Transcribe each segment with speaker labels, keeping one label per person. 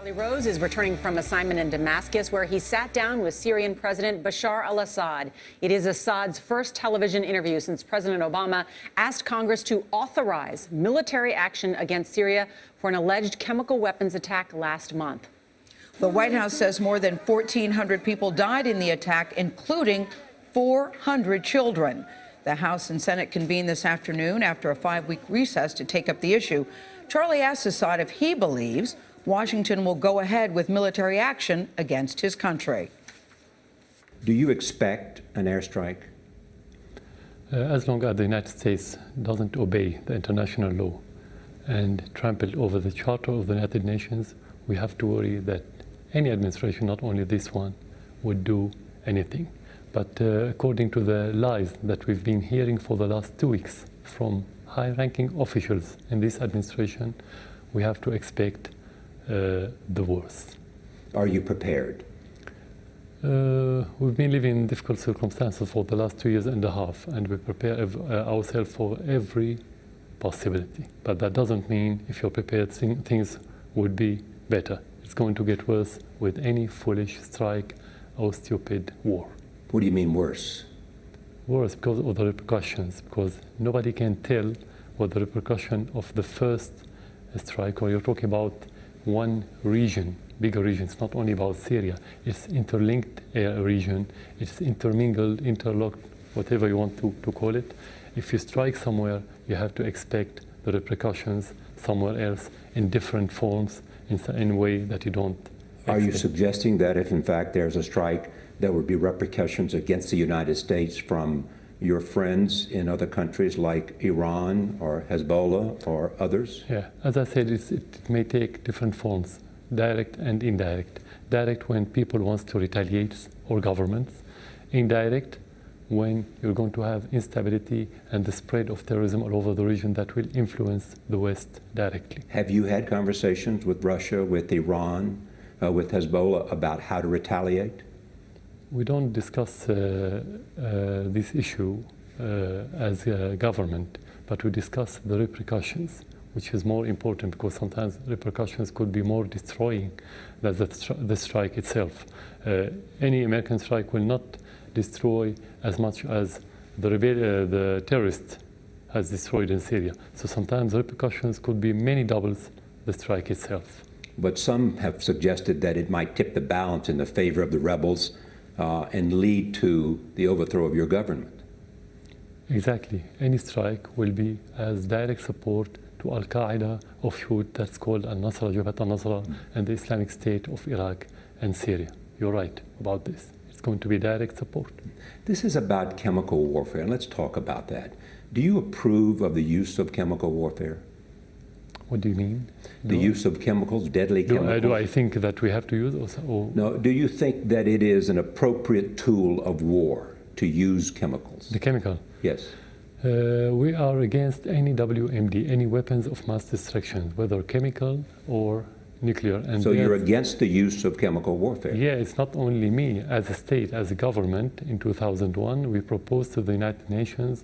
Speaker 1: Charlie Rose is returning from assignment in Damascus, where he sat down with Syrian President Bashar al-Assad. It is Assad's first television interview since President Obama asked Congress to authorize military action against Syria for an alleged chemical weapons attack last month.
Speaker 2: The White House says more than 1,400 people died in the attack, including 400 children. The House and Senate convened this afternoon after a 5-week recess to take up the issue. Charlie asked Assad if he believes Washington will go ahead with military action against his country.
Speaker 3: Do you expect an airstrike?
Speaker 4: As long as the United States doesn't obey the international law and trample over the Charter of the United Nations, we have to worry that any administration, not only this one, would do anything. But according to the lies that we've been hearing for the last 2 weeks from high-ranking officials in this administration, we have to expect the worst.
Speaker 3: Are you prepared?
Speaker 4: We've been living in difficult circumstances for the last 2.5 years, and we prepare ourselves for every possibility. But that doesn't mean if you're prepared, things would be better. It's going to get worse with any foolish strike or stupid war.
Speaker 3: What do you mean worse?
Speaker 4: Worse because of the repercussions, because nobody can tell what the repercussion of the first strike, or you're talking about one region, bigger region. It's not only about Syria, it's interlinked region, it's intermingled, interlocked, whatever you want to call it. If you strike somewhere, you have to expect the repercussions somewhere else in different forms, in a way that you don't expect.
Speaker 3: Are you suggesting that if in fact there's a strike, there would be repercussions against the United States from your friends in other countries like Iran or Hezbollah or others?
Speaker 4: Yeah, as I said, it may take different forms, direct and indirect. Direct when people want to retaliate, or governments. Indirect when you're going to have instability and the spread of terrorism all over the region that will influence the West directly.
Speaker 3: Have you had conversations with Russia, with Iran, with Hezbollah about how to retaliate?
Speaker 4: We don't discuss this issue as a government, but we discuss the repercussions, which is more important because sometimes repercussions could be more destroying than the strike itself. Any American strike will not destroy as much as the terrorist has destroyed in Syria. So sometimes repercussions could be many doubles the strike itself.
Speaker 3: But some have suggested that it might tip the balance in the favor of the rebels and lead to the overthrow of your government.
Speaker 4: Exactly. Any strike will be as direct support to Al-Qaeda offshoot that's called Al-Nusra, Jabhat al-Nusra, and the Islamic State of Iraq and Syria. You're right about this. It's going to be direct support.
Speaker 3: This is about chemical warfare, and let's talk about that. Do you approve of the use of chemical warfare?
Speaker 4: What do you mean?
Speaker 3: The use of chemicals, deadly chemicals?
Speaker 4: Do I think that we have to use or
Speaker 3: No, do you think that it is an appropriate tool of war to use chemicals?
Speaker 4: The chemical?
Speaker 3: Yes.
Speaker 4: We are against any WMD, any weapons of mass destruction, whether chemical or nuclear. And
Speaker 3: so you're against the use of chemical warfare?
Speaker 4: Yeah, it's not only me. As a state, as a government, in 2001, we proposed to the United Nations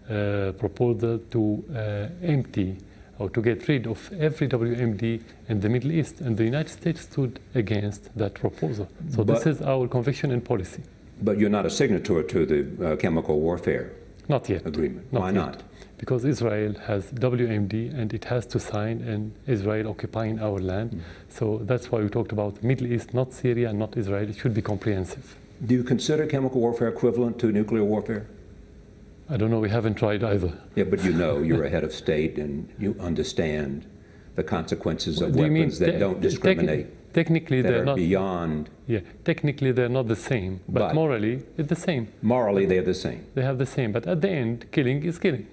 Speaker 4: a proposal to empty or to get rid of every WMD in the Middle East. And the United States stood against that proposal. So this is our conviction and policy.
Speaker 3: But you're not a signatory to the chemical warfare
Speaker 4: not yet.
Speaker 3: agreement.
Speaker 4: Not
Speaker 3: Why
Speaker 4: yet.
Speaker 3: not?
Speaker 4: Because Israel has WMD and it has to sign, and Israel occupying our land. So that's why we talked about Middle East, not Syria, not Israel. It should be comprehensive.
Speaker 3: Do you consider chemical warfare equivalent to nuclear warfare?
Speaker 4: I don't know, we haven't tried either.
Speaker 3: Yeah, but you know, you're a head of state and you understand the consequences of
Speaker 4: Do you mean
Speaker 3: weapons that don't discriminate.
Speaker 4: Technically,
Speaker 3: that
Speaker 4: they're
Speaker 3: are
Speaker 4: not
Speaker 3: beyond.
Speaker 4: Yeah, technically they're not the same, but morally it's the same.
Speaker 3: Morally, they're the same.
Speaker 4: They have the same, but at the end, killing is killing.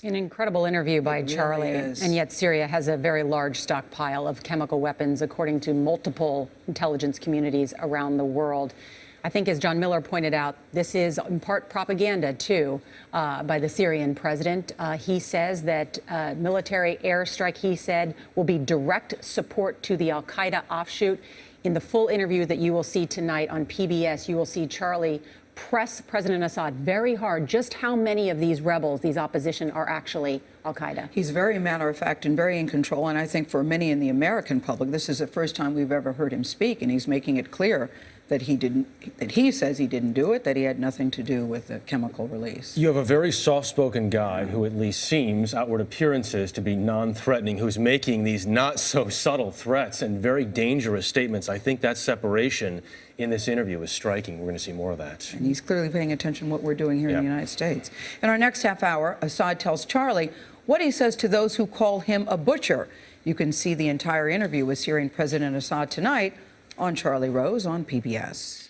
Speaker 1: An incredible interview by Charlie, and yet Syria has a very large stockpile of chemical weapons, according to multiple intelligence communities around the world. I think, as John Miller pointed out, this is in part propaganda, too, by the Syrian president. He says that military airstrike, he said, will be direct support to the al-Qaeda offshoot. In the full interview that you will see tonight on PBS, you will see Charlie press President Assad very hard just how many of these rebels, these opposition, are actually al-Qaeda.
Speaker 2: He's very matter of fact and very in control. And I think for many in the American public, this is the first time we've ever heard him speak. And he's making it clear that he says he didn't do it, that he had nothing to do with the chemical release.
Speaker 5: You have a very soft-spoken guy who at least seems, outward appearances, to be non-threatening, who's making these not-so-subtle threats and very dangerous statements. I think that separation in this interview is striking. We're going to see more of that.
Speaker 2: And he's clearly paying attention to what we're doing here in the United States. In our next half hour, Assad tells Charlie what he says to those who call him a butcher. You can see the entire interview with Syrian President Assad tonight on Charlie Rose on PBS.